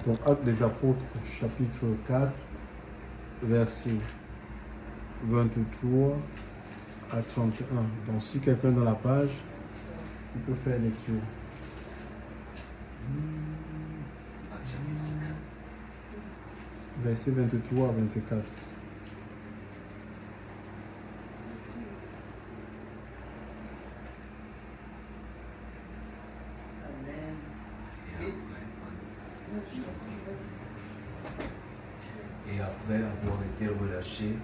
Donc, Actes des Apôtres, chapitre 4, verset 23 à 31. Donc, si quelqu'un dans la page, il peut faire lecture. Actes chapitre 4. Verset 23 à 24. Et après avoir été relâchés,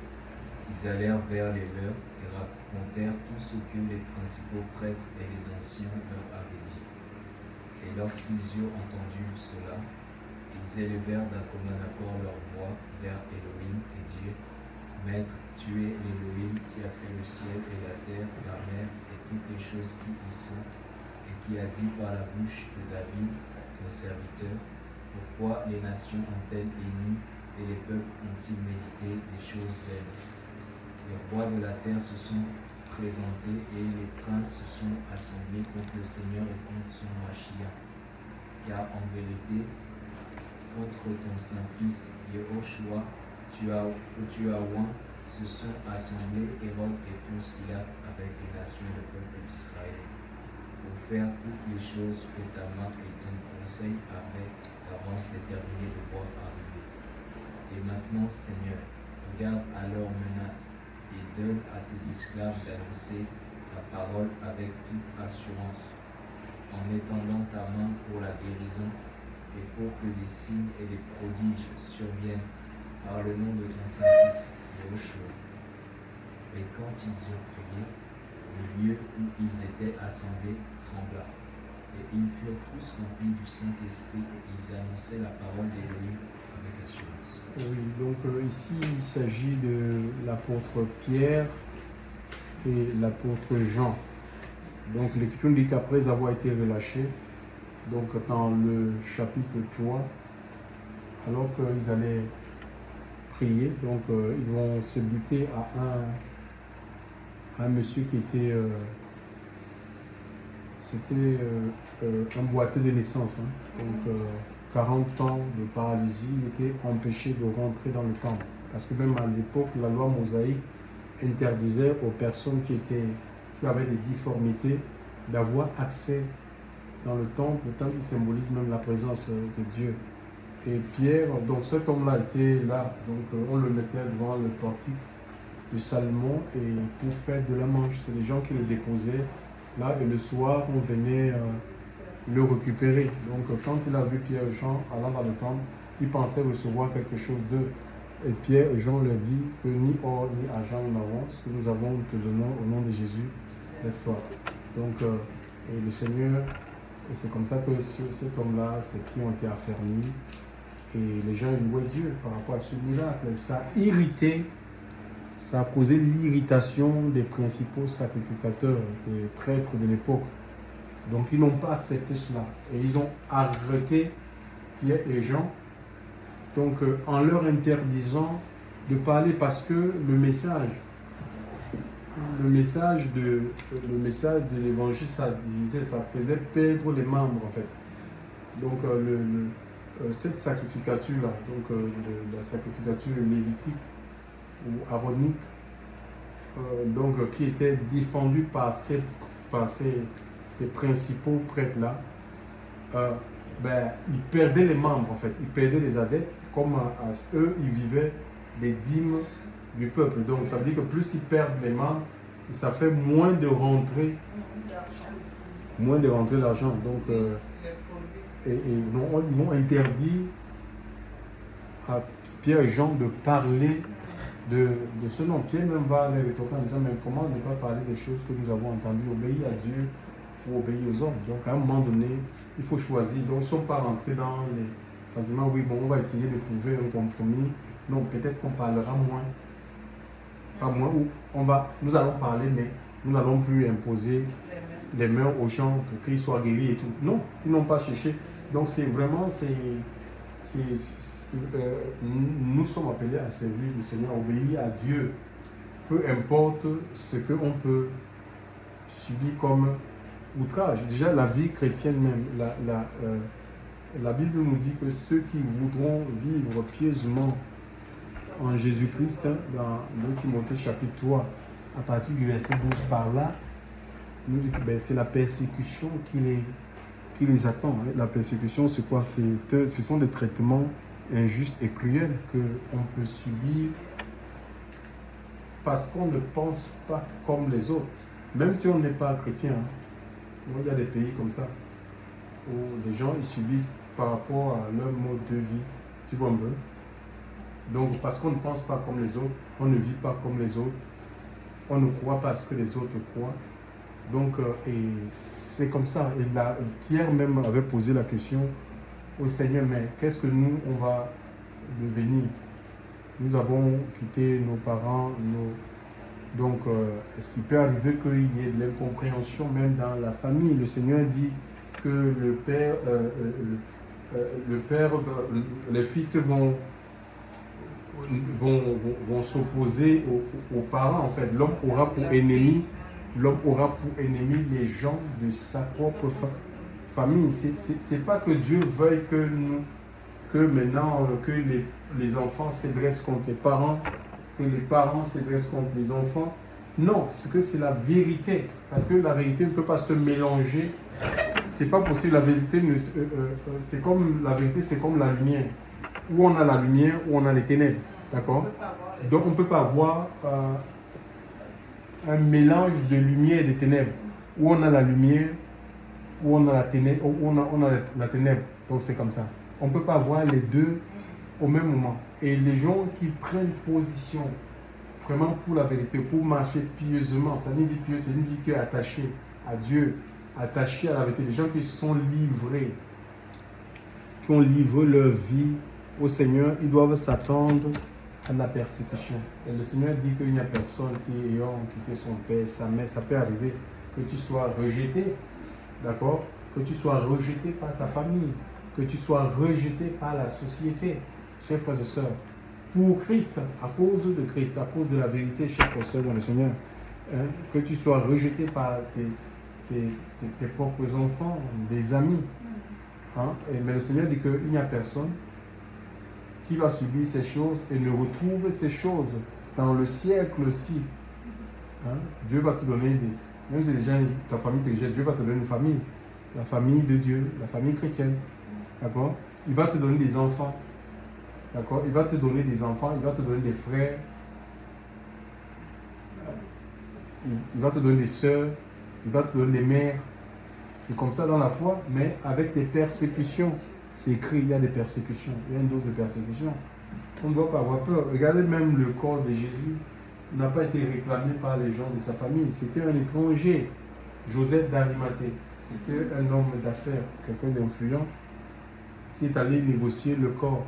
ils allèrent vers les leurs et racontèrent tout ce que les principaux prêtres et les anciens leur avaient dit. Et lorsqu'ils eurent entendu cela, ils élevèrent d'un commun accord leur voix vers Élohim et dirent: Maître, tu es l'Élohim qui a fait le ciel et la terre, la mer et toutes les choses qui y sont, et qui a dit par la bouche de David, ton serviteur: Pourquoi les nations ont-elles ému et les peuples ont-ils médité des choses belles? Les rois de la terre se sont présentés et les princes se sont assemblés contre le Seigneur et contre son Mashiach. Car en vérité, contre ton Saint-Fils, Yehoshua, tu as oint, se sont assemblés Hérode et Ponce Pilate avec les nations et le peuple d'Israël, pour faire toutes les choses que ta main et ton conseil avaient d'avance déterminé de voir arriver. Et maintenant, Seigneur, regarde à leurs menaces et donne à tes esclaves d'annoncer ta parole avec toute assurance, en étendant ta main pour la guérison et pour que des signes et des prodiges surviennent par le nom de ton Saint-Fils, Yehoshua. Et quand ils eurent prié, le lieu où ils étaient assemblés trembla. Et ils furent tous remplis du Saint-Esprit et ils annonçaient la parole d'Élohim avec assurance. Oui, donc ici il s'agit de l'apôtre Pierre et l'apôtre Jean. Donc l'Écriture dit qu'après avoir été relâchés, donc dans le chapitre 3, alors qu'ils allaient prier, donc ils vont se buter à un monsieur qui était un boiteux de naissance, hein. Donc 40 ans de paralysie, il était empêché de rentrer dans le temple. Parce que même à l'époque, la loi mosaïque interdisait aux personnes qui avaient des difformités d'avoir accès dans le temple, le temple qui symbolise même la présence de Dieu. Et Pierre, donc cet homme-là était là, donc on le mettait devant le portique de Salomon et pour faire de la manche. C'est les gens qui le déposaient là et le soir on venait le récupérer. Donc quand il a vu Pierre et Jean allant dans le temple, il pensait recevoir quelque chose d'eux. Et Pierre et Jean leur dit que ni or ni argent nous n'avons, ce que nous avons nous te donnons au nom de Jésus, d'être fort. Donc et le Seigneur, et c'est comme ça que cet homme-là, ses pieds ont été affermis et les gens louaient Dieu par rapport à ce miracle. Ça a irrité, ça a causé l'irritation des principaux sacrificateurs, des prêtres de l'époque. Donc ils n'ont pas accepté cela et ils ont arrêté Pierre et Jean, donc en leur interdisant de parler parce que le message de l'évangile, ça divisait, ça faisait perdre les membres en fait. Donc cette sacrificature-là, donc la sacrificature lévitique ou aronique, donc qui était défendue par ces principaux prêtres-là, ils perdaient les membres en fait, ils perdaient les adeptes, comme eux, ils vivaient des dîmes du peuple. Donc ça veut dire que plus ils perdent les membres, ça fait moins de rentrée l'argent. Donc ils m'ont interdit à Pierre et Jean de parler de ce nom. Pierre même va les retourner en disant: mais comment ne pas parler des choses que nous avons entendues, obéir à Dieu ou obéir aux hommes? Donc à un moment donné, il faut choisir. Donc ils ne sont pas rentrés dans les sentiments: oui, bon, on va essayer de trouver un compromis. Non, peut-être qu'on parlera moins. Pas moins, ou nous allons parler, mais nous n'allons plus imposer les mains aux gens pour qu'ils soient guéris et tout. Non, ils n'ont pas cherché. Donc c'est vraiment, nous sommes appelés à servir le Seigneur, à obéir à Dieu. Peu importe ce qu'on peut subir comme outrage. Déjà la vie chrétienne même, La Bible nous dit que ceux qui voudront vivre pieusement en Jésus-Christ, dans 2 Timothée chapitre 3, à partir du verset 12 par là, nous dit que c'est la persécution qui les attend. La persécution, c'est quoi? Ce sont des traitements injustes et cruels qu'on peut subir parce qu'on ne pense pas comme les autres. Même si on n'est pas chrétien, il y a des pays comme ça où les gens ils subissent par rapport à leur mode de vie. Tu vois un peu? Donc, parce qu'on ne pense pas comme les autres, on ne vit pas comme les autres, on ne croit pas à ce que les autres croient. Donc, et c'est comme ça. Et là, Pierre même avait posé la question au Seigneur, mais qu'est-ce que nous, on va devenir? Nous avons quitté nos parents, donc il peut arriver qu'il y ait de l'incompréhension même dans la famille. Le Seigneur dit que les fils vont s'opposer aux parents. En fait, l'homme aura pour ennemi les gens de sa propre famille. C'est pas que Dieu veuille que maintenant que les enfants se dressent contre les parents, que les parents se dressent contre les enfants. Non, c'est la vérité. Parce que la vérité ne peut pas se mélanger. C'est pas possible. La vérité, c'est comme la lumière. Où on a la lumière, où on a les ténèbres. D'accord? Donc on ne peut pas avoir un mélange de lumière et de ténèbres. Où on a la lumière, où on a la ténèbre, où on a la ténèbre. Donc c'est comme ça. On ne peut pas avoir les deux au même moment. Et les gens qui prennent position vraiment pour la vérité, pour marcher pieusement, c'est une vie pieuse, c'est une vie qui est attachée à Dieu, attachée à la vérité. Les gens qui sont livrés, qui ont livré leur vie au Seigneur, ils doivent s'attendre à la persécution. Et le Seigneur dit qu'il n'y a personne qui ayant quitté son père, sa mère, ça peut arriver que tu sois rejeté, d'accord? Que tu sois rejeté par ta famille, que tu sois rejeté par la société, chers frères et sœurs, pour Christ, à cause de Christ, à cause de la vérité, chers frères et sœurs dans le Seigneur, hein, que tu sois rejeté par tes propres enfants, des amis. Hein, mais le Seigneur dit qu'il n'y a personne qui va subir ces choses et ne retrouve ces choses dans le siècle-ci. Hein, Dieu va te donner même si les gens, ta famille te rejette, Dieu va te donner une famille, la famille de Dieu, la famille chrétienne. D'accord? Il va te donner des enfants. D'accord? Il va te donner des enfants, il va te donner des frères, il va te donner des sœurs, il va te donner des mères. C'est comme ça dans la foi, mais avec des persécutions. C'est écrit, il y a des persécutions, il y a une dose de persécution. On ne doit pas avoir peur. Regardez même le corps de Jésus n'a pas été réclamé par les gens de sa famille. C'était un étranger, Joseph d'Arimathée. C'était un homme d'affaires, quelqu'un d'influent, qui est allé négocier le corps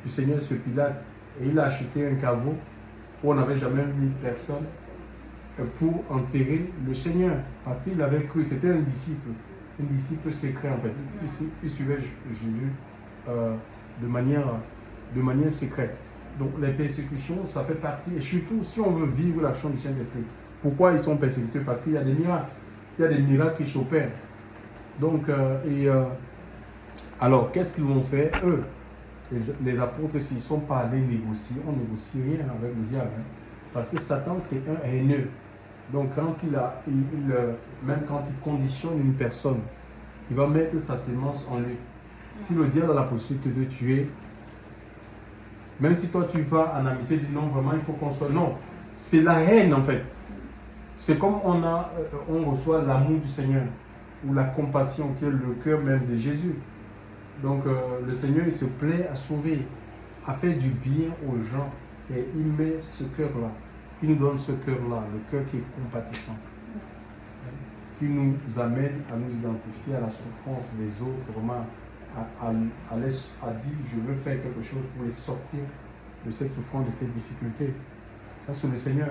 du Seigneur sur Pilate. Et il a acheté un caveau où on n'avait jamais mis personne pour enterrer le Seigneur. Parce qu'il avait cru, c'était un disciple secret en fait. Il suivait Jésus de manière secrète. Donc les persécutions, ça fait partie, et surtout si on veut vivre l'action du Saint-Esprit. Pourquoi ils sont persécutés? Parce qu'il y a des miracles. Il y a des miracles qui s'opèrent. Donc, alors, qu'est-ce qu'ils vont faire, eux? Les apôtres, s'ils ne sont pas allés négocier, on ne négocie rien avec le diable. Hein, parce que Satan, c'est un haineux. Donc, même quand il conditionne une personne, il va mettre sa sémence en lui. Si le diable a la possibilité de tuer, même si toi tu vas en amitié, dis non, vraiment il faut qu'on soit. Non, c'est la haine en fait. C'est comme on reçoit l'amour du Seigneur, ou la compassion qui est le cœur même de Jésus. Donc le Seigneur il se plaît à sauver, à faire du bien aux gens. Et il met ce cœur-là. Il nous donne ce cœur-là, le cœur qui est compatissant, qui nous amène à nous identifier à la souffrance des autres, vraiment à dire je veux faire quelque chose pour les sortir de cette souffrance, de cette difficulté. Ça c'est le Seigneur.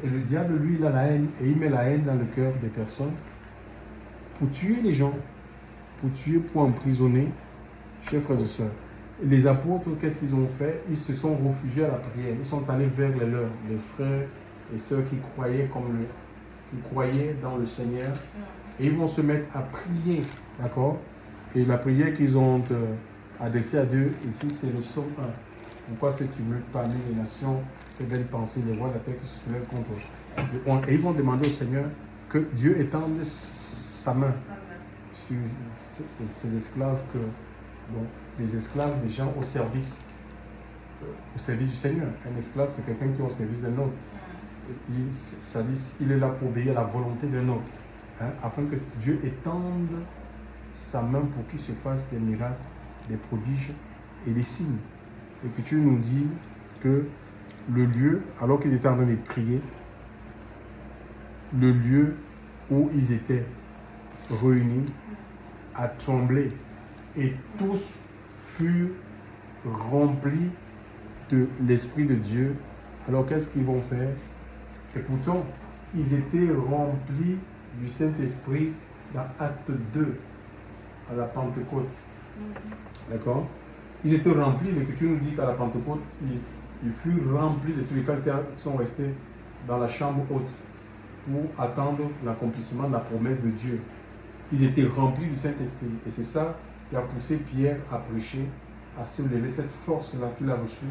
Et le diable, lui, il a la haine, et il met la haine dans le cœur des personnes pour tuer les gens, pour tuer, pour emprisonner, chers frères et sœurs. Les apôtres, qu'est-ce qu'ils ont fait? Ils se sont réfugiés à la prière. Ils sont allés vers les leurs, les frères et sœurs qui croyaient qui croyaient dans le Seigneur. Et ils vont se mettre à prier, d'accord? Et la prière qu'ils ont adressé à Dieu. Ici, c'est le psaume 1. Pourquoi ces tumultes parmi les nations, ces belles pensées, les rois de la terre qui se soulèvent contre eux. Et ils vont demander au Seigneur que Dieu étende sa main sur ces esclaves, des esclaves, des gens au service du Seigneur. Un esclave, c'est quelqu'un qui est au service d'un autre. Il est là pour obéir à la volonté d'un autre, afin que Dieu étende sa main pour qu'il se fasse des miracles, des prodiges et des signes. L'Écriture nous dit que le lieu, alors qu'ils étaient en train de prier, le lieu où ils étaient réunis a tremblé et tous furent remplis de l'Esprit de Dieu. Alors qu'est-ce qu'ils vont faire? Et pourtant, ils étaient remplis du Saint-Esprit dans Acte 2, à la Pentecôte. D'accord? Ils étaient remplis, l'Écriture nous dit qu'à la Pentecôte, ils furent remplis de l'Esprit quand ils sont restés dans la chambre haute pour attendre l'accomplissement de la promesse de Dieu. Ils étaient remplis du Saint-Esprit. Et c'est ça qui a poussé Pierre à prêcher, à se lever, cette force-là qu'il a reçue,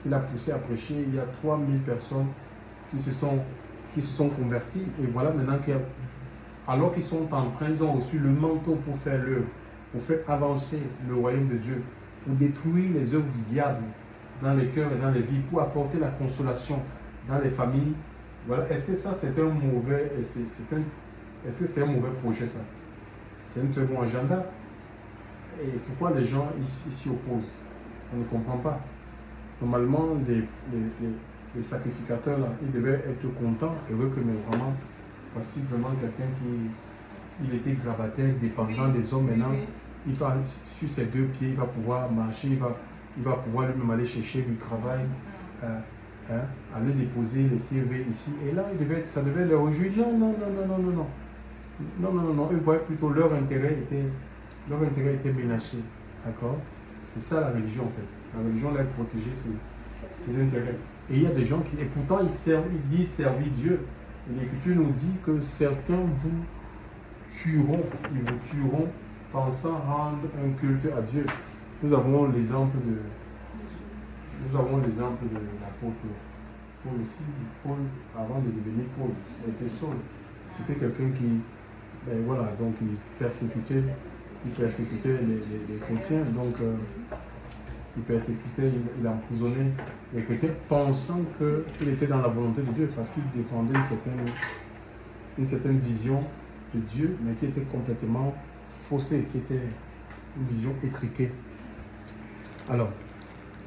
qu'il a poussé à prêcher. Il y a 3000 personnes qui se sont converties. Et voilà maintenant alors qu'ils sont en train, ils ont reçu le manteau pour faire l'œuvre, pour faire avancer le royaume de Dieu, pour détruire les œuvres du diable dans les cœurs et dans les vies, pour apporter la consolation dans les familles. Voilà. Est-ce que ça c'est un mauvais, est-ce que c'est un mauvais projet ça? C'est un très bon agenda. Et pourquoi les gens s'y opposent? On ne comprend pas. Normalement, les sacrificateurs là, ils devaient être contents, heureux que mais vraiment, voici vraiment quelqu'un il était grabataire, dépendant des hommes maintenant. Il va sur ses deux pieds, il va pouvoir marcher, il va pouvoir lui-même aller chercher du travail, aller déposer les CV ici. Et là, ça devait les réjouir. Non. Eux voyaient plutôt leur intérêt était menacé. D'accord? C'est ça la religion en fait. La religion là, protéger ses intérêts. Et il y a des gens et pourtant ils disent servir Dieu. Et l'Écriture nous dit que certains ils vous tueront pensant rendre un culte à Dieu. Nous avons l'exemple de l'apôtre Paul aussi. Paul, avant de devenir Paul, c'était Saul. C'était quelqu'un qui, donc il persécutait les chrétiens, donc il persécutait, il emprisonnait les chrétiens, pensant qu'il était dans la volonté de Dieu, parce qu'il défendait une certaine vision de Dieu, mais qui était complètement faussée, qui était une vision étriquée. Alors,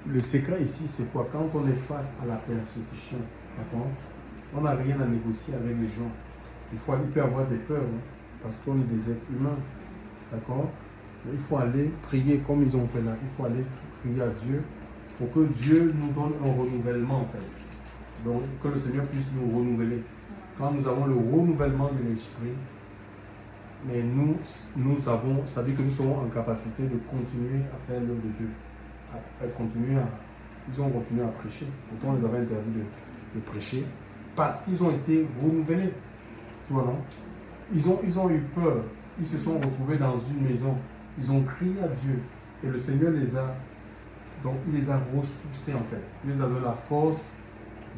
le secret ici, c'est quoi? Quand on est face à la persécution, d'accord, on n'a rien à négocier avec les gens. Il peut y avoir des peurs, parce qu'on est des êtres humains, d'accord? Mais il faut aller prier comme ils ont fait là. Il faut aller prier à Dieu pour que Dieu nous donne un renouvellement, en fait. Donc, que le Seigneur puisse nous renouveler. Quand nous avons le renouvellement de l'esprit, mais nous avons, ça veut dire que nous serons en capacité de continuer à faire l'œuvre de Dieu. Ils ont continué à prêcher. Pourtant, on les avait interdit de prêcher parce qu'ils ont été renouvelés. Tu vois, non? Ils ont eu peur. Ils se sont retrouvés dans une maison. Ils ont crié à Dieu. Et le Seigneur il les a ressourcés en fait. Il les a donné la force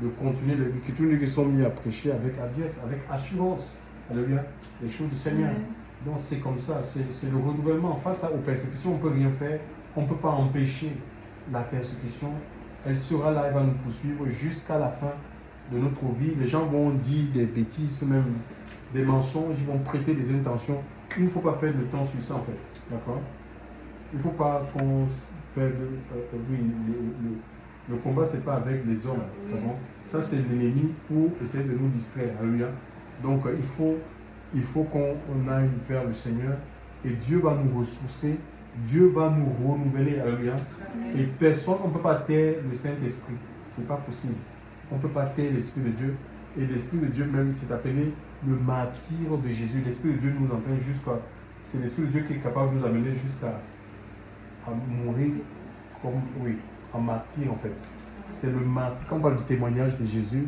de continuer. L'Écriture dit qu'ils sont mis à prêcher avec adresse, avec assurance. Alléluia. Les choses du Seigneur. Amen. Donc c'est comme ça. C'est le renouvellement. Face aux persécutions, on ne peut rien faire. On ne peut pas empêcher la persécution. Elle sera là, elle va nous poursuivre jusqu'à la fin de notre vie. Les gens vont dire des bêtises, même des mensonges, ils vont prêter des intentions. Il ne faut pas perdre le temps sur ça en fait. D'accord? Il ne faut pas qu'on perde. Le combat, ce n'est pas avec les hommes. Oui. Ça, c'est l'ennemi pour essayer de nous distraire. Alléluia. Donc, il faut qu'on aille vers le Seigneur et Dieu va nous ressourcer. Dieu va nous renouveler. Alléluia. Et personne, on ne peut pas taire le Saint-Esprit. Ce n'est pas possible. On ne peut pas taire l'Esprit de Dieu. Et l'Esprit de Dieu même, c'est appelé le martyr de Jésus. L'Esprit de Dieu nous entraîne jusqu'à... C'est l'Esprit de Dieu qui est capable de nous amener jusqu'à mourir en martyr en fait. C'est le martyr. Quand on parle du témoignage de Jésus,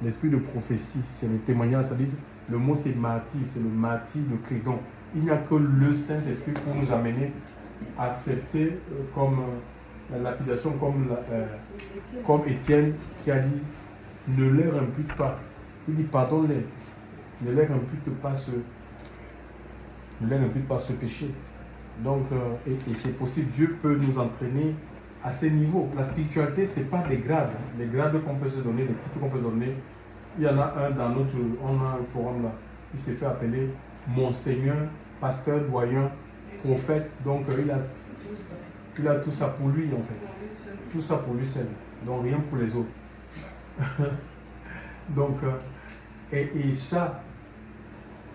l'esprit de prophétie, c'est le témoignage, c'est-à-dire le mot c'est martyr, c'est le martyr de Crédon. Il n'y a que le Saint-Esprit pour nous amener accepté comme la lapidation, comme Étienne qui a dit ne leur impute pas. Il dit pardonne-les, ne leur impute pas ce péché. Donc, et c'est possible, Dieu peut nous entraîner à ces niveaux. La spiritualité, ce n'est pas des grades. Les grades qu'on peut se donner, les titres qu'on peut se donner. Il y en a un dans notre, on a un forum là, il s'est fait appeler Monseigneur, pasteur, doyen, prophète. Donc, il a tout ça pour lui en fait. Tout ça pour lui seul. Donc, rien pour les autres. Donc, et ça,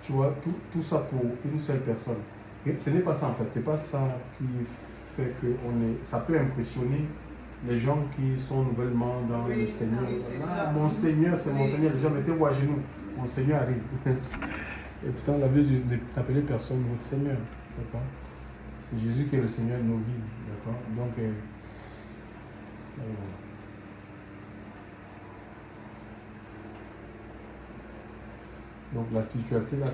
tu vois, tout ça pour une seule personne. Et ce n'est pas ça en fait, c'est pas ça qui fait que ça peut impressionner les gens qui sont nouvellement dans le Seigneur. Mon Seigneur, c'est mon Seigneur, les gens mettez-vous à genoux, mon Seigneur arrive. Et pourtant la Bible dit n'appelez personne votre Seigneur, d'accord? C'est Jésus qui est le Seigneur de nos vies, d'accord? Donc, donc la spiritualité là,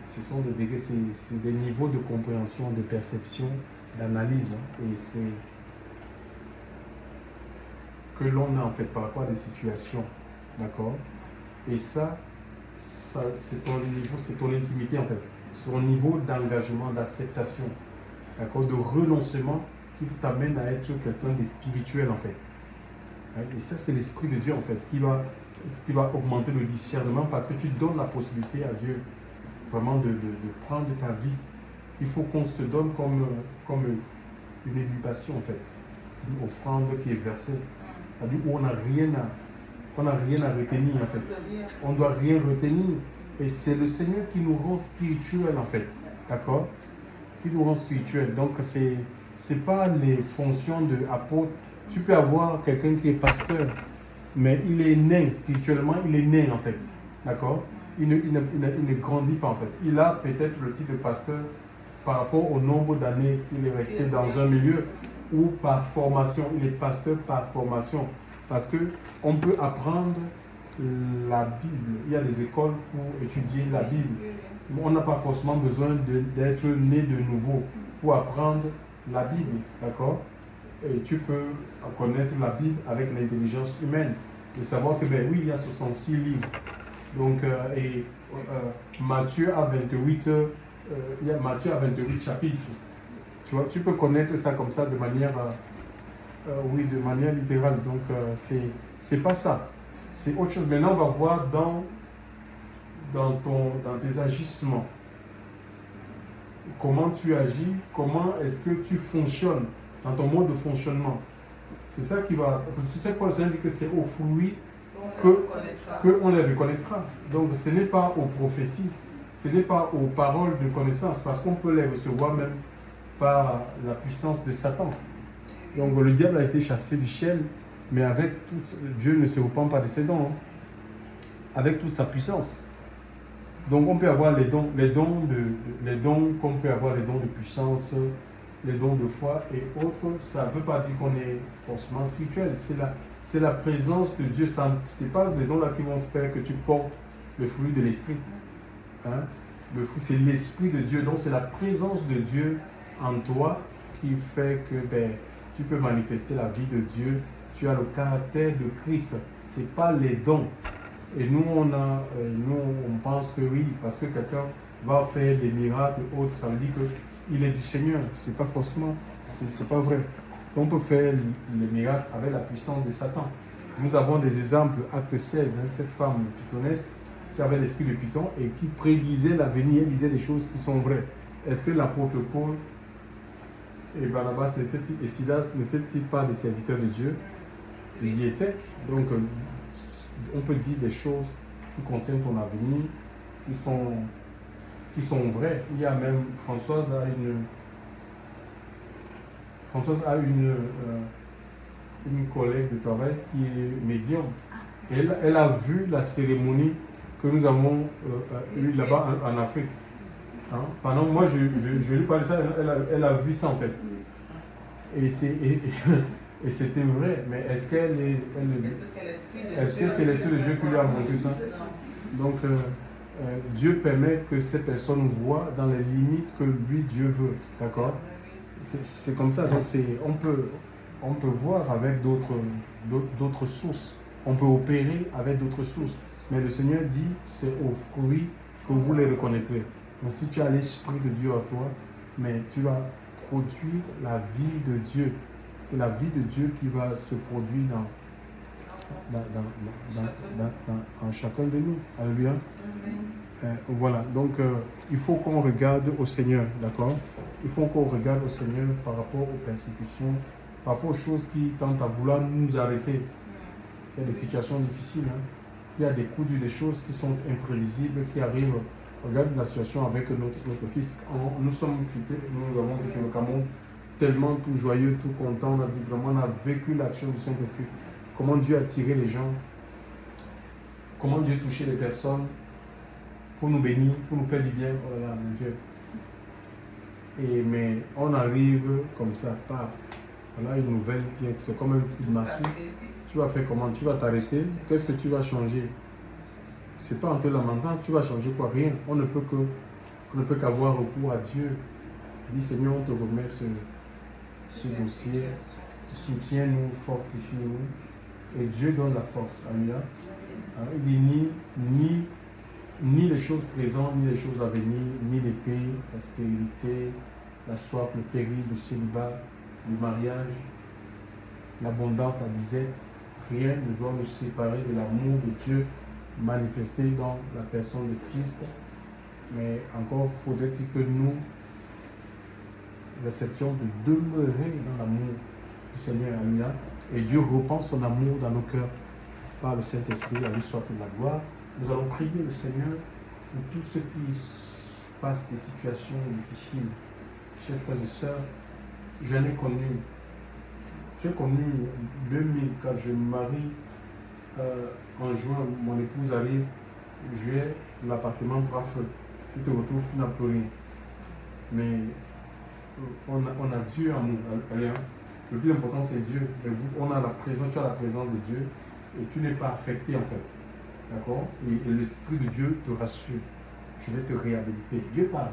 ce sont des degrés, c'est des niveaux de compréhension, de perception, d'analyse, hein, et c'est que l'on a en fait par rapport à des situations, d'accord? Et ça c'est ton niveau, c'est ton intimité en fait, c'est ton niveau d'engagement, d'acceptation, d'accord, de renoncement qui t'amène à être quelqu'un de spirituel en fait. Et ça c'est l'Esprit de Dieu en fait qui va augmenter le discernement parce que tu donnes la possibilité à Dieu vraiment de prendre ta vie. Il faut qu'on se donne comme une libation en fait, une offrande qui est versée. C'est-à-dire où on n'a rien à retenir en fait. On ne doit rien retenir. Et c'est le Seigneur qui nous rend spirituels en fait. D'accord? Qui nous rend spirituels. Donc c'est pas les fonctions d'apôtre. Tu peux avoir quelqu'un qui est pasteur, mais il est né spirituellement, il est né en fait. D'accord? Il ne grandit pas en fait. Il a peut-être le titre de pasteur par rapport au nombre d'années qu'il est resté dans un milieu ou par formation. Il est pasteur par formation. Parce qu'on peut apprendre la Bible. Il y a des écoles pour étudier la Bible. On n'a pas forcément besoin d'être né de nouveau pour apprendre la Bible. D'accord? Et tu peux connaître la Bible avec l'intelligence humaine. De savoir que, ben oui, il y a 66 livres. Donc, Matthieu a 28, Matthieu a 28 chapitres. Tu vois, tu peux connaître ça comme ça de manière, de manière littérale. Donc, c'est pas ça. C'est autre chose. Maintenant, on va voir dans tes agissements. Comment tu agis, comment est-ce que tu fonctionnes dans ton mode de fonctionnement. C'est ça qui va. C'est quoi le Seigneur dit que c'est aux fruits qu'on les reconnaîtra. Donc ce n'est pas aux prophéties, ce n'est pas aux paroles de connaissance, parce qu'on peut les recevoir même par la puissance de Satan. Donc le diable a été chassé du ciel, mais Dieu ne se repent pas de ses dons, hein, avec toute sa puissance. Donc on peut avoir les dons qu'on peut avoir, les dons de puissance, les dons de foi et autres. Ça ne veut pas dire qu'on est forcément spirituel. C'est la présence de Dieu. Ce n'est pas les dons là qui vont faire que tu portes le fruit de l'esprit. Hein? Le fruit, c'est l'esprit de Dieu. Donc c'est la présence de Dieu en toi qui fait que tu peux manifester la vie de Dieu. Tu as le caractère de Christ. Ce n'est pas les dons. Et nous, on pense que oui, parce que quelqu'un va faire des miracles autres, ça veut dire qu'il est du Seigneur. C'est pas forcément, c'est pas vrai. On peut faire les miracles avec la puissance de Satan. Nous avons des exemples, acte 16, cette femme pythonesse qui avait l'esprit de Python et qui prédisait l'avenir, disait des choses qui sont vraies. Est-ce que l'apôtre Paul et Barnabas et Silas n'étaient-ils pas des serviteurs de Dieu? Ils y étaient. Donc, on peut dire des choses qui concernent ton avenir, qui sont vraies. Il y a même, Françoise a une collègue de travail qui est médium. Elle a vu la cérémonie que nous avons eue là-bas en Afrique. Hein? Pendant moi, je lui parlais de ça, elle a vu ça en fait. Et c'était vrai, mais est-ce que c'est l'Esprit de Dieu qui lui a montré ça? Donc, Dieu permet que ces personnes voient dans les limites que lui, Dieu veut. D'accord? C'est comme ça. Donc, on peut voir avec d'autres sources. On peut opérer avec d'autres sources. Mais le Seigneur dit, c'est au fruit que vous les reconnaîtrez. Donc, si tu as l'Esprit de Dieu en toi, mais tu vas produire la vie de Dieu. C'est la vie de Dieu qui va se produire en chacun de nous. Alléluia. Voilà, donc il faut qu'on regarde au Seigneur, d'accord? Il faut qu'on regarde au Seigneur par rapport aux persécutions, par rapport aux choses qui tentent à vouloir nous arrêter. Il y a des situations difficiles, hein? Il y a des coups durs, des choses qui sont imprévisibles, qui arrivent. Regarde la situation avec notre fils. Nous sommes quittés, nous avons quitté le Cameroun tellement tout joyeux, tout content. On a dit vraiment, on a vécu l'action du Saint-Esprit. Comment Dieu a tiré les gens, comment Dieu touchait les personnes pour nous bénir, pour nous faire du bien. Oh là là, mon Dieu. Mais on arrive comme ça, paf. Voilà une nouvelle qui est, c'est comme un coup de massue. Tu vas faire comment? Tu vas t'arrêter? Qu'est-ce que tu vas changer? C'est pas en te lamentant, tu vas changer quoi? Rien. On ne peut qu'avoir recours à Dieu. Dis Seigneur, on te remet ce dossier. Soutiens-nous, fortifie-nous. Et Dieu donne la force. Alléluia. Il dit ni les choses présentes, ni les choses à venir, ni l'épée, la stérilité, la soif, le péril, le célibat, le mariage, l'abondance, la disette. Rien ne doit nous séparer de l'amour de Dieu manifesté dans la personne de Christ. Mais encore faudrait-il que nous acceptions de demeurer dans l'amour du Seigneur. Alléluia. Et Dieu reprend son amour dans nos cœurs par le Saint-Esprit. À lui soit toute la gloire. Nous allons prier le Seigneur pour tous ceux qui passent des situations difficiles. Chers frères et sœurs, j'en ai connu. J'ai connu 2000 quand je me marie. En juin, mon épouse arrive. Juillet, l'appartement prend feu. Tu te retrouves, tu n'as plus rien. Mais on a Dieu en nous. Le plus important, c'est Dieu. On a la présence, tu as la présence de Dieu et tu n'es pas affecté en fait. D'accord? Et l'Esprit de Dieu te rassure. Je vais te réhabiliter. Dieu parle.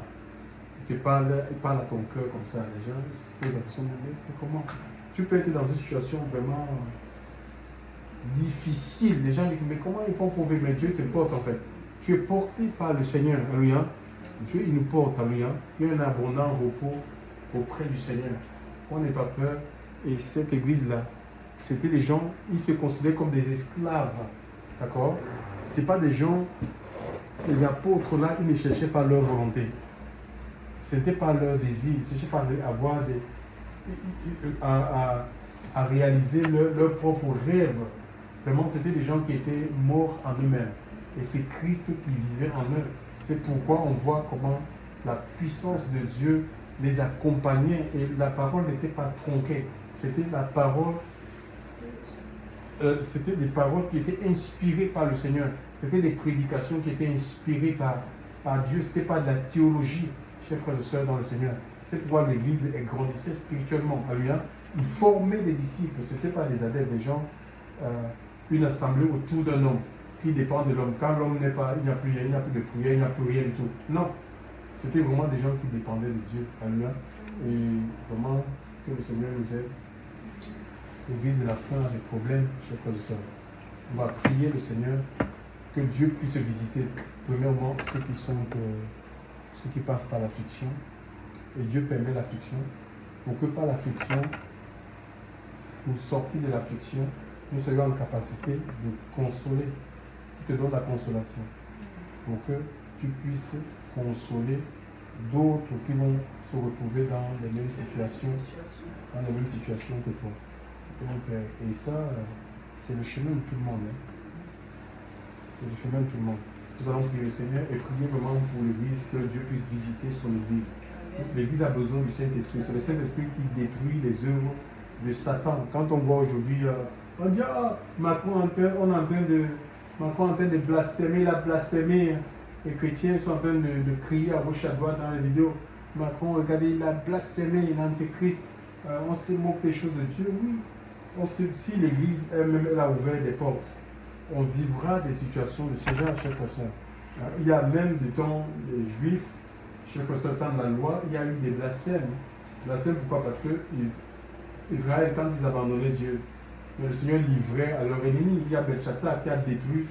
Il parle à ton cœur comme ça. Les gens se posent la question, mais c'est comment? Tu peux être dans une situation vraiment difficile. Les gens disent, mais comment ils font pour vivre? Mais Dieu te porte en fait. Tu es porté par le Seigneur. Alléluia. Dieu, il nous porte. Alléluia. Il y a un abondant repos auprès du Seigneur. On n'ait pas peur. Et cette église-là, c'était des gens, ils se considéraient comme des esclaves. D'accord? Ce n'est pas des gens, les apôtres là, ils ne cherchaient pas leur volonté. Ce n'était pas leur désir. Ils ne cherchaient pas à réaliser leur propre rêve. Vraiment, c'était des gens qui étaient morts en eux-mêmes. Et c'est Christ qui vivait en eux. C'est pourquoi on voit comment la puissance de Dieu les accompagnait et la parole n'était pas tronquée. C'était la parole, c'était des paroles qui étaient inspirées par le Seigneur. C'était des prédications qui étaient inspirées par Dieu. Ce n'était pas de la théologie, chers frères et sœurs dans le Seigneur. C'est pourquoi l'Église grandissait spirituellement. Alléluia. Il formait des disciples. Ce n'était pas des adeptes, des gens, une assemblée autour d'un homme qui dépend de l'homme. Quand l'homme n'est pas, il n'y a plus de prière, il n'y a plus rien du tout. Non. C'était vraiment des gens qui dépendaient de Dieu. Alléluia. Et vraiment, que le Seigneur nous aide. L'Église de la fin a des problèmes, chers frères et sœurs. On va prier le Seigneur que Dieu puisse visiter, premièrement, ceux qui passent par l'affliction. Et Dieu permet l'affliction pour que par l'affliction, pour sortir de l'affliction, nous soyons en capacité de consoler. Il te donne la consolation pour que tu puisses consoler d'autres qui vont se retrouver dans les mêmes situations, que toi. Donc, et ça, c'est le chemin de tout le monde. Hein. C'est le chemin de tout le monde. Nous allons prier le Seigneur et prier vraiment pour l'Église, que Dieu puisse visiter son Église. L'Église a besoin du Saint-Esprit. C'est le Saint-Esprit qui détruit les œuvres de Satan. Quand on voit aujourd'hui, on dit, Macron est en train de blasphémer, il a blasphémé. Les chrétiens sont en train de crier à gauche à droite dans les vidéos. Macron, regardez, il a blasphémé, il est antéchrist. On se moque des choses de Dieu, oui. Si l'Église elle-même elle a ouvert des portes, on vivra des situations de ce genre, chers frères. Il y a même du temps des Juifs, chez le temps de la loi, il y a eu des blasphèmes. Blasphème pourquoi? Parce que Israël, quand ils abandonnaient Dieu, le Seigneur livrait à leur ennemi. Il y a Belshazzar qui avait détruit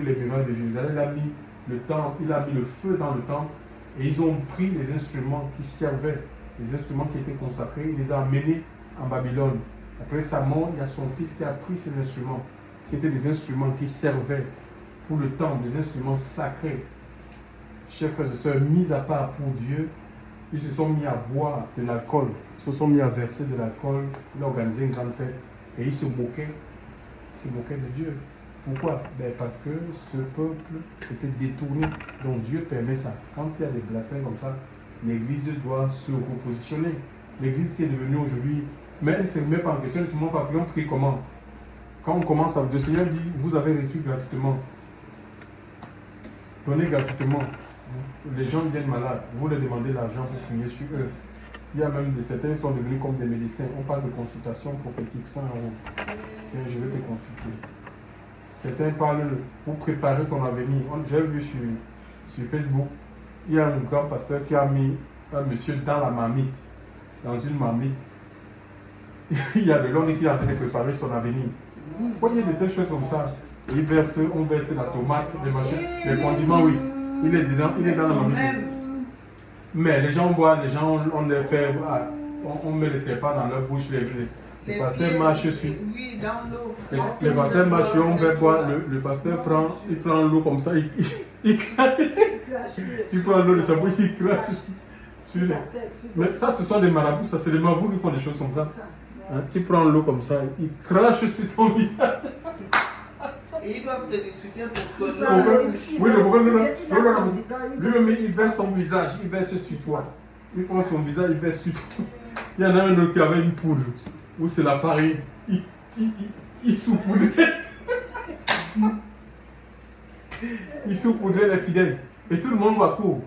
les murailles de Jérusalem. Il a mis le feu dans le temple et ils ont pris les instruments qui servaient, les instruments qui étaient consacrés, il les a amenés en Babylone. Après sa mort, il y a son fils qui a pris ces instruments, qui étaient des instruments qui servaient pour le temple, des instruments sacrés. Chers frères et sœurs, mis à part pour Dieu, ils se sont mis à boire de l'alcool, ils se sont mis à verser de l'alcool, ils ont organisé une grande fête et ils se moquaient de Dieu. Pourquoi? Parce que ce peuple s'était détourné, donc Dieu permet ça. Quand il y a des blasphèmes comme ça, l'Église doit se repositionner. L'Église qui est devenue aujourd'hui, mais elle ne se met pas en question, justement, on prie comment? Quand on commence à... Le Seigneur dit, vous avez reçu gratuitement. Donnez gratuitement. Les gens viennent malades, vous leur demandez l'argent pour prier sur eux. Il y a même certains qui sont devenus comme des médecins. On parle de consultation prophétique 100 €. Et je vais te consulter. Certains parlent pour préparer ton avenir. J'ai vu sur Facebook, il y a un grand pasteur qui a mis un monsieur dans la marmite, dans une marmite. Il y a de l'homme qui est en train de préparer son avenir. Vous voyez des choses comme ça. On verse la tomate, les condiments, oui. Il est dans la marmite. Mais les gens voient, on les fait, on met les serpents dans leur bouche, les pasteurs marchent sur. Oui, dans l'eau. Les pasteurs marchent, on fait quoi? Le pasteur prend l'eau comme ça, il prend l'eau de sa bouche, il crache sur les. Mais ça, ce sont des marabouts, ça, c'est des marabouts qui font des choses comme ça. Hein? Il prend l'eau comme ça, il crache sur ton visage. Et ils doivent se discuter pour que oui, le gouvernement, lui-même, il verse son visage, il verse sur toi. Il prend son visage, il verse sur toi. Il y en a un autre qui avait une poudre, où c'est la farine. Il saupoudrait. Il saupoudrait les fidèles. Et tout le monde va court.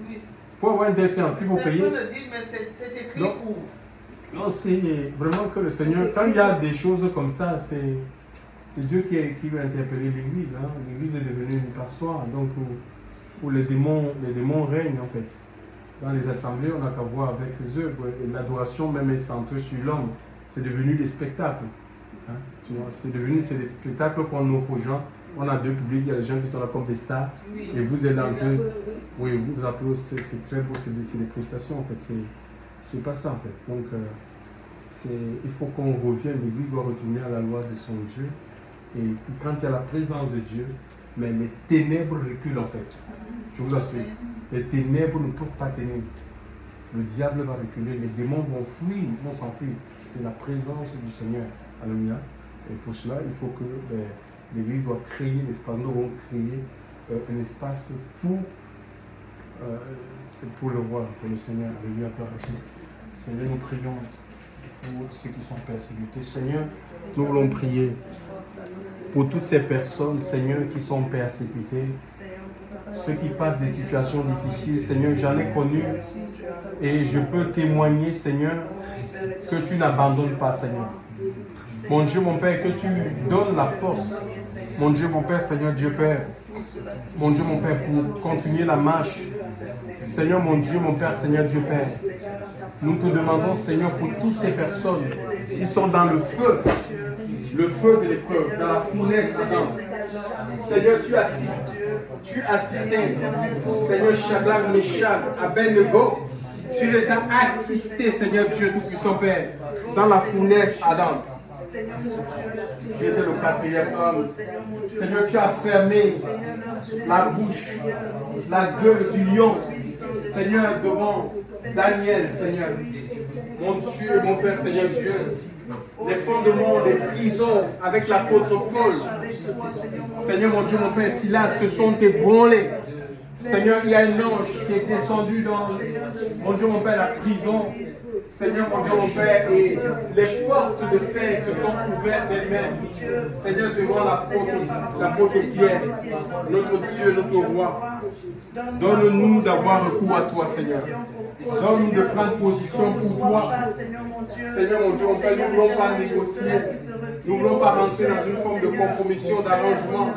Oui. Pour avoir une décence, si vous payez. Personne ne dit, mais c'est écrit où? Non, c'est vraiment que le Seigneur, quand il y a des choses comme ça, c'est Dieu qui veut interpeller l'Église. Hein. L'Église est devenue une passoire, donc où les démons règnent en fait. Dans les assemblées, on n'a qu'à voir avec ses œuvres. Et l'adoration même est centrée sur l'homme. C'est devenu des spectacles. Hein. C'est des spectacles qu'on offre aux gens. On a deux publics, il y a des gens qui sont là comme des stars. Oui. Et vous êtes là en train. Oui, vous applaudissez, c'est très beau, c'est des prestations en fait. C'est pas ça en fait. Donc, il faut qu'on revienne, l'Église doit retourner à la loi de son Dieu. Et quand il y a la présence de Dieu, mais les ténèbres reculent en fait. Je vous assure. Les ténèbres ne peuvent pas tenir. Le diable va reculer, les démons vont fuir, vont s'enfuir. C'est la présence du Seigneur. Alléluia. Et pour cela, il faut que l'Église doit créer l'espace. Nous devons créer un espace pour le roi, pour le Seigneur. Alléluia. Seigneur, nous prions pour ceux qui sont persécutés. Seigneur, nous voulons prier pour toutes ces personnes, Seigneur, qui sont persécutées, ceux qui passent des situations difficiles. Seigneur, j'en ai connu et je peux témoigner, Seigneur, que tu n'abandonnes pas, Seigneur. Mon Dieu, mon Père, que tu donnes la force. Mon Dieu, mon Père, Seigneur Dieu Père. Mon Dieu, mon Père, pour continuer la marche. Seigneur, mon Dieu, mon Père, Seigneur Dieu Père. Nous te demandons, Seigneur, pour toutes ces personnes qui sont dans le feu de l'épreuve, dans la fournaise d'Adam. Seigneur, tu assistais, Seigneur, Shadrach, Meshach, Abednego, tu les as assistés, Seigneur Dieu Tout-Puissant Père, dans la fournaise Adam. Tu étais le quatrième homme. Seigneur, tu as fermé la bouche, la gueule du lion. Seigneur, devant Daniel, Seigneur. Mon Dieu, mon Père, Seigneur Dieu. Les fondements des prisons avec l'apôtre Paul. Seigneur, mon Dieu, mon Père, Silas se sont ébranlés. Seigneur, il y a un ange qui est descendu dans, mon Dieu, mon Père, la prison. Seigneur, mon Dieu, mon Père, et les portes de fer se sont ouvertes d'elles-mêmes. Seigneur, devant l'apôtre Pierre, notre Dieu, notre roi. Donne-nous d'avoir recours à toi, Seigneur. Donne-nous de prendre position pour toi. Seigneur mon Dieu, mon Père, nous ne voulons pas négocier. Nous ne voulons pas rentrer dans une forme de compromission, d'arrangement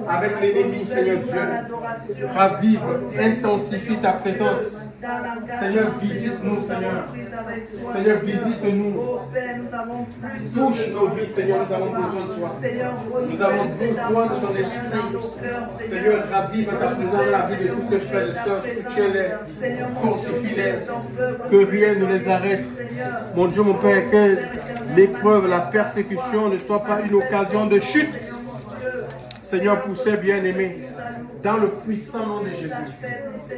avec l'ennemi, Seigneur Dieu. Ravive, intensifie ta présence. Seigneur, visite-nous, Seigneur. Seigneur, visite-nous. Touche nos vies, Seigneur, nous avons besoin de toi. Nous avons besoin de ton esprit. Seigneur, ravive ta présence dans la vie de tous ces frères et sœurs. Soutiens-les, fortifie-les, que rien ne les arrête. Mon Dieu, mon Père, que l'épreuve, la persécution ne soit pas une occasion de chute. Seigneur, pour ces bien-aimés, dans le puissant nom de Jésus.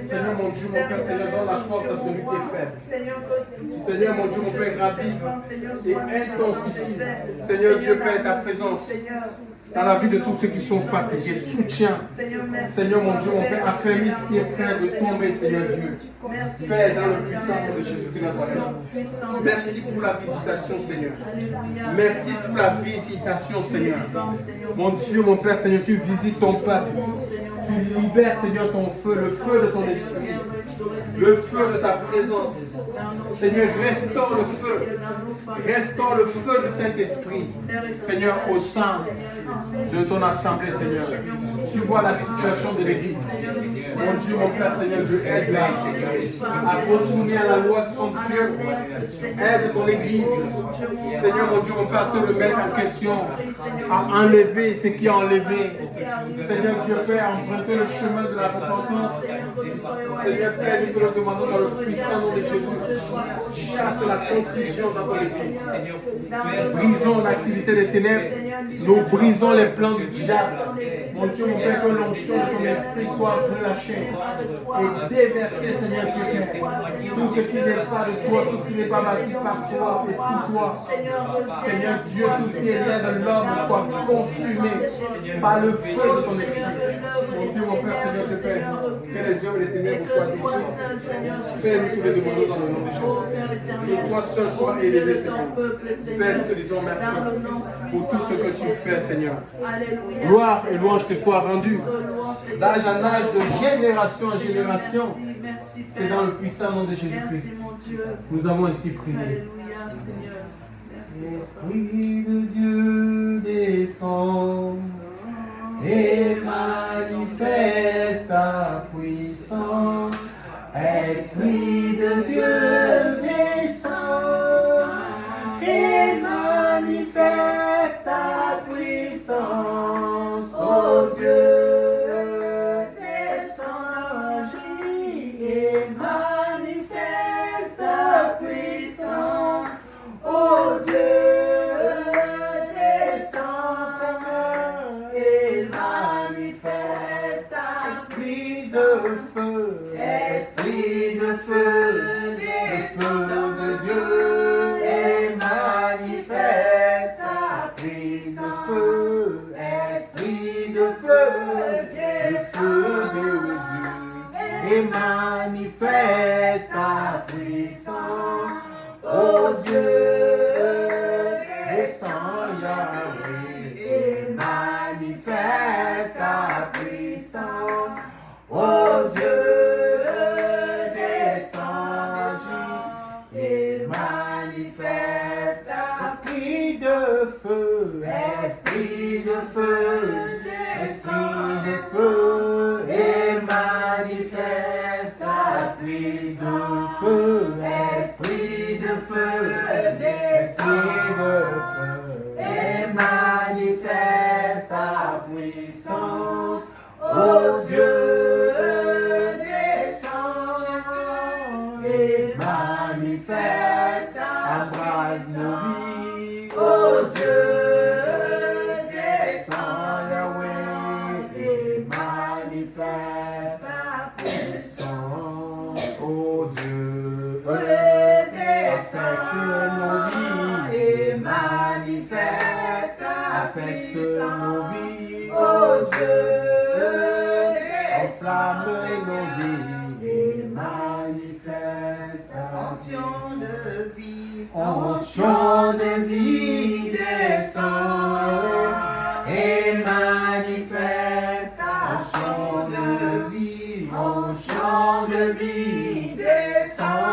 Seigneur, mon Dieu, mon Père, Seigneur, donne la force à celui qui est faible. Seigneur, mon Dieu, mon Père, ravive et intensifie. Seigneur Dieu, Père, ta présence dans la vie de tous ceux qui sont fatigués. Soutiens. Seigneur, mon Dieu, mon Père, affermis ce qui est prêt de tomber, Seigneur Dieu. Père, dans le puissant nom de Jésus de Nazareth. Merci pour la visitation, Seigneur. Merci pour la visitation, Seigneur. Mon Dieu, mon Père, Seigneur, tu visites ton peuple. Tu libères, Seigneur, ton feu, le feu de ton esprit, le feu de ta présence. Seigneur, restaure le feu. Restaure le feu du Saint-Esprit. Seigneur, au sein de ton assemblée, Seigneur. Tu vois la situation de l'Église. Mon Dieu, mon Père, Seigneur, je aide à retourner à la loi de son Dieu. Aide ton Église. Seigneur, mon Dieu, mon Père, à se remettre en question, à enlever ce qui est enlevé. Seigneur Dieu, Père, emprunter le chemin de la repentance. Seigneur, Père, nous te le demandons dans le puissant nom de Jésus. Chasse la confusion dans ton Église. Brisons l'activité des ténèbres. Nous brisons les plans du diable. Mon Dieu, mon Père, que l'onction de ton esprit soit relâchée et déversée, Seigneur Dieu, Père. Tout ce qui n'est pas de toi, tout ce qui n'est pas bâti par toi et pour toi. Seigneur Dieu, tout ce qui élève l'homme soit consumé par le feu de ton esprit. Mon Dieu, mon Père, Seigneur Dieu, Père, que les œuvres des ténèbres soient détruites. Père, nous te le demandons dans le nom de Jésus. Et toi seul sois élevé, Seigneur. Père, nous te disons merci pour tout ce que tu fais, Seigneur. Gloire et louange te soient rendues d'âge en âge, de génération en génération. C'est dans le puissant nom de Jésus-Christ. Nous avons ainsi prié. L'Esprit de Dieu descend et manifeste ta puissance. Esprit de Dieu descend et manifeste ta puissance. Oh Dieu, descends, agis et manifeste ta puissance. Oh Dieu, descends, Seigneur, et manifeste ta esprit de feu, esprit de feu, descends de Dieu, et manifeste ta esprit de feu, esprit de feu, de Dieu, et manifeste ta puissance. Oh Dieu, descends, Yahweh, et manifeste ta puissance. Oh Dieu, descends, agis, et manifeste ta esprit de feu, esprit de feu, esprit de feu, et manifeste ta puissance. Feu, esprit de feu, esprit de feu, et manifeste ta puissance. Oh Dieu, descends et manifeste, embrase nos vies. Oh Dieu, descends, Yahweh, et manifeste ta puissance. Oh Dieu, affecte nos vies et manifeste ta puissance. Oh Dieu, enflamme nos vies et manifeste ta onction de vie. Onction de vie descend et manifeste ta onction de vie. Onction de vie descend.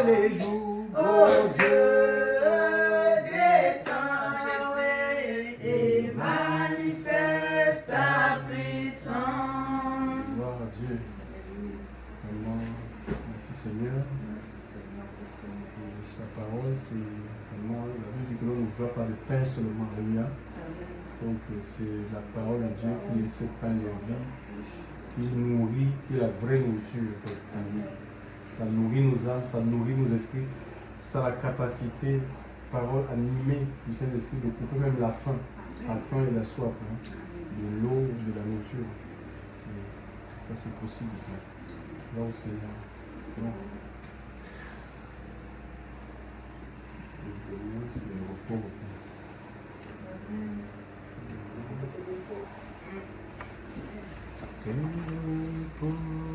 les jours, Oh Dieu, descends Jésus et manifeste ta puissance. Gloire à Dieu. Vraiment, merci Seigneur. Et sa parole, c'est vraiment, la Bible dit que l'on ne voit pas de pain seulement. Alléluia. Donc c'est la parole de Dieu qui est ce pain de vie, qui nourrit, qui est la vraie nourriture. Ça nourrit nos âmes, ça nourrit nos esprits. Ça a la capacité, parole animée du Saint-Esprit, de couper même la faim et la soif, hein, de l'eau, de la nourriture. Ça c'est possible, ça. Là où c'est là. Bon. C'est le repos. Repos.